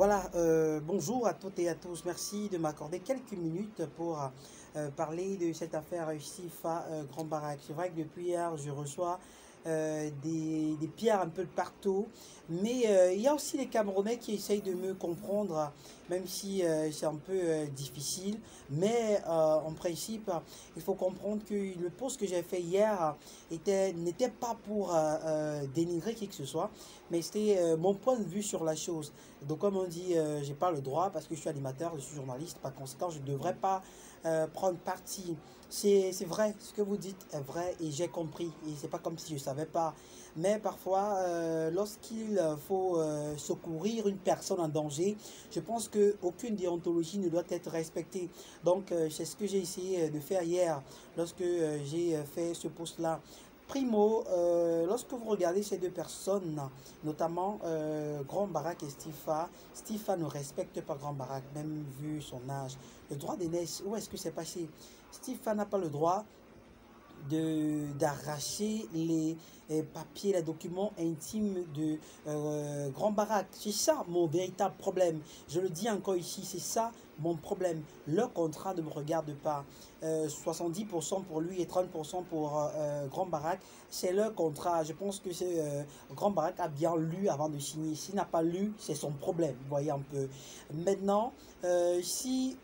Voilà, bonjour à toutes et à tous. Merci de m'accorder quelques minutes pour parler de cette affaire Stifa Grand Barack. C'est vrai que depuis hier, je reçois des pierres un peu de partout, mais il y a aussi les Camerounais qui essayent de me comprendre, même si c'est un peu difficile. Mais en principe, il faut comprendre que le post que j'ai fait hier n'était pas pour dénigrer qui que ce soit, mais c'était mon point de vue sur la chose. Donc comme on dit, j'ai pas le droit parce que je suis animateur, je suis journaliste, par conséquent, je ne devrais pas prendre parti. C'est vrai, ce que vous dites est vrai et j'ai compris. Et c'est pas comme si je savais pas. Mais parfois, lorsqu'il faut secourir une personne en danger, je pense qu'aucune déontologie ne doit être respectée. Donc, c'est ce que j'ai essayé de faire hier lorsque j'ai fait ce post-là. Primo, lorsque vous regardez ces deux personnes, notamment Grand Barack et Stifa ne respecte pas Grand Barack, même vu son âge. Le droit d'aînesse, où est-ce que c'est passé? Stifa n'a pas le droit d'arracher les papiers, les documents intimes de Grand Barack. C'est ça mon véritable problème. Je le dis encore ici, c'est ça mon problème. Leur contrat ne me regarde pas. 70% pour lui et 30% pour Grand Barack, c'est leur contrat. Je pense que Grand Barack a bien lu avant de signer. S'il n'a pas lu, c'est son problème. Vous voyez un peu. Maintenant, si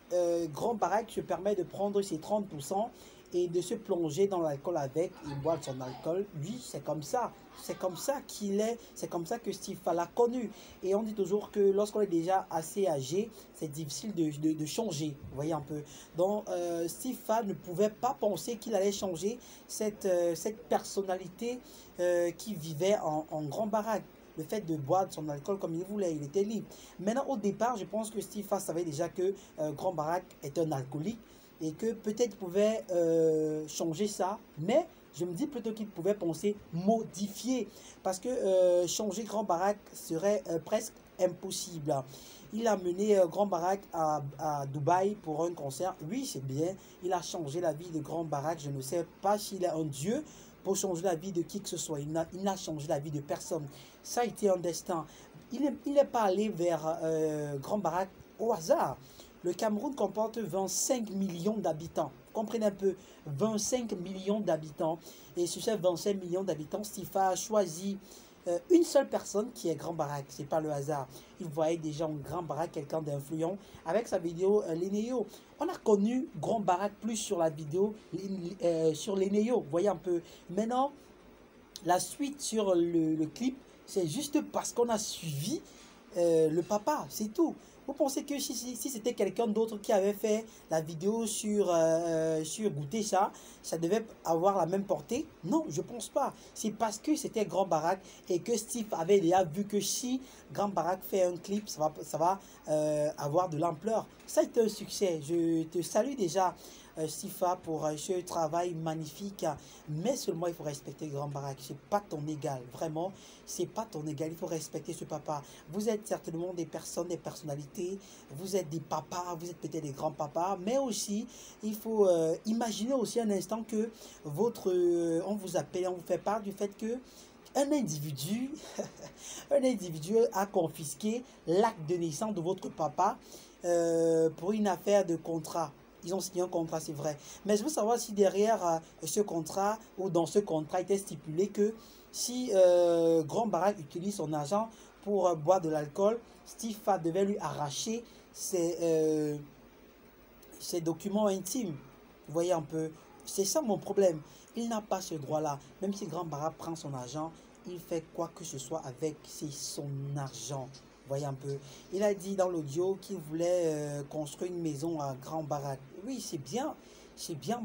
Grand Barack se permet de prendre ses 30%, et de se plonger dans l'alcool avec et boire son alcool, lui, c'est comme ça qu'il est, c'est comme ça que Stifa l'a connu. Et on dit toujours que lorsqu'on est déjà assez âgé, c'est difficile de changer, vous voyez un peu. Donc Stifa ne pouvait pas penser qu'il allait changer cette personnalité qui vivait en Grand Barack. Le fait de boire son alcool comme il voulait, il était libre. Maintenant, au départ, je pense que Stifa savait déjà que Grand Barack est un alcoolique et que peut-être il pouvait changer ça, mais je me dis plutôt qu'il pouvait penser modifier, parce que changer Grand Barack serait presque impossible. Il a mené Grand Barack à Dubaï pour un concert, oui c'est bien, il a changé la vie de Grand Barack, je ne sais pas s'il est un dieu pour changer la vie de qui que ce soit, il n'a changé la vie de personne, ça a été un destin. Il n'est pas allé vers Grand Barack au hasard. Le Cameroun comporte 25 millions d'habitants. Comprenez un peu, 25 millions d'habitants. Et sur ces 25 millions d'habitants, Stifa a choisi une seule personne qui est Grand Barack. Ce n'est pas le hasard. Il voyait déjà en Grand Barack quelqu'un d'influent avec sa vidéo Lénéo. On a connu Grand Barack plus sur la vidéo sur Lénéo. Vous voyez un peu. Maintenant, la suite sur le clip, c'est juste parce qu'on a suivi le papa, c'est tout. Vous pensez que si c'était quelqu'un d'autre qui avait fait la vidéo sur goûter ça devait avoir la même portée? Non, je pense pas. C'est parce que c'était Grand Barack et que Steve avait déjà vu que si Grand Barack fait un clip, ça va avoir de l'ampleur. Ça a été un succès. Je te salue déjà. Stifa pour ce travail magnifique, mais seulement il faut respecter Grand Barack, c'est pas ton égal, vraiment c'est pas ton égal, il faut respecter ce papa. Vous êtes certainement des personnes, des personnalités, vous êtes des papas, vous êtes peut-être des grands papas, mais aussi il faut imaginer aussi un instant que on vous appelle, on vous fait part du fait que un individu, un individu a confisqué l'acte de naissance de votre papa pour une affaire de contrat. Ils ont signé un contrat, c'est vrai. Mais je veux savoir si derrière ce contrat ou dans ce contrat, il était stipulé que si Grand Barack utilise son argent pour boire de l'alcool, Stifa devait lui arracher ses documents intimes. Vous voyez un peu, c'est ça mon problème. Il n'a pas ce droit-là. Même si Grand Barack prend son argent, il fait quoi que ce soit avec, c'est son argent. Vous voyez un peu. Il a dit dans l'audio qu'il voulait construire une maison à Grand Barack. Oui, c'est bien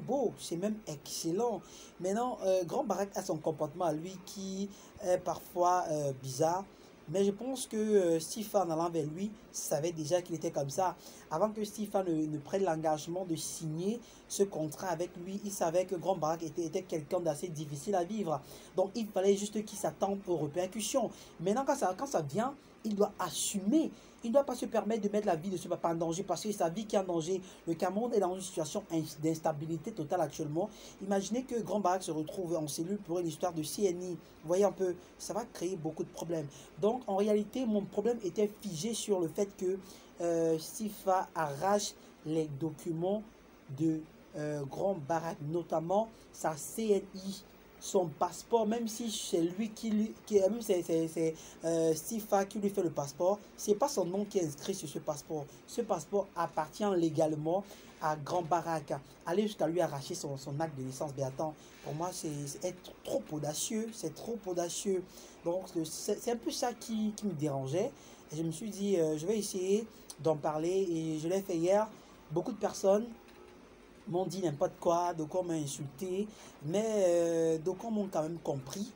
beau, c'est même excellent. Maintenant, Grand Barack a son comportement à lui qui est parfois bizarre. Mais je pense que Stifa, en allant vers lui, savait déjà qu'il était comme ça. Avant que Stifa ne prenne l'engagement de signer ce contrat avec lui, il savait que Grand Barack était quelqu'un d'assez difficile à vivre. Donc il fallait juste qu'il s'attende aux répercussions. Maintenant, quand ça vient il doit assumer. Il ne doit pas se permettre de mettre la vie de ce papa en danger parce que c'est sa vie qui est en danger. Le Cameroun est dans une situation d'instabilité totale actuellement. Imaginez que Grand Barak se retrouve en cellule pour une histoire de CNI. Vous voyez un peu, ça va créer beaucoup de problèmes. Donc en réalité, mon problème était figé sur le fait que Sifa arrache les documents de Grand Barak, notamment sa CNI, son passeport, même si c'est lui même c'est Sifa qui lui fait le passeport, c'est pas son nom qui est inscrit sur ce passeport. Ce passeport appartient légalement à Grand Barak. Aller jusqu'à lui arracher son acte de naissance, mais attends, pour moi c'est être trop audacieux, c'est trop audacieux. Donc c'est un peu ça qui me dérangeait. Et je me suis dit, je vais essayer d'en parler et je l'ai fait hier. Beaucoup de personnes m'ont dit n'importe quoi, d'aucuns m'ont insulté, mais d'aucuns m'ont quand même compris.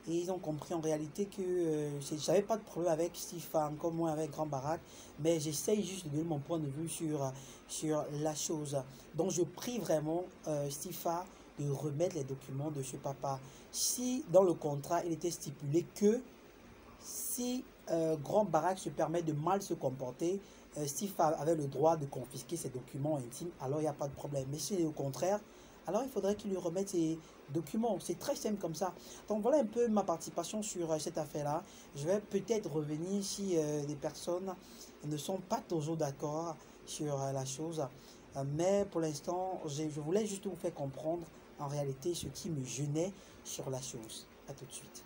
Et ils ont compris en réalité que j'avais pas de problème avec Sifa, encore moins avec Grand Barak, mais j'essaye juste de donner mon point de vue sur la chose. Donc je prie vraiment Sifa de remettre les documents de ce papa. Si dans le contrat il était stipulé que si Grand Barak se permet de mal se comporter, Sifa avait le droit de confisquer ses documents intimes, alors il n'y a pas de problème. Mais si c'est au contraire, alors il faudrait qu'il lui remette ses documents. C'est très simple comme ça. Donc voilà un peu ma participation sur cette affaire-là. Je vais peut-être revenir si des personnes ne sont pas toujours d'accord sur la chose. Mais pour l'instant, je voulais juste vous faire comprendre en réalité ce qui me gênait sur la chose. À tout de suite.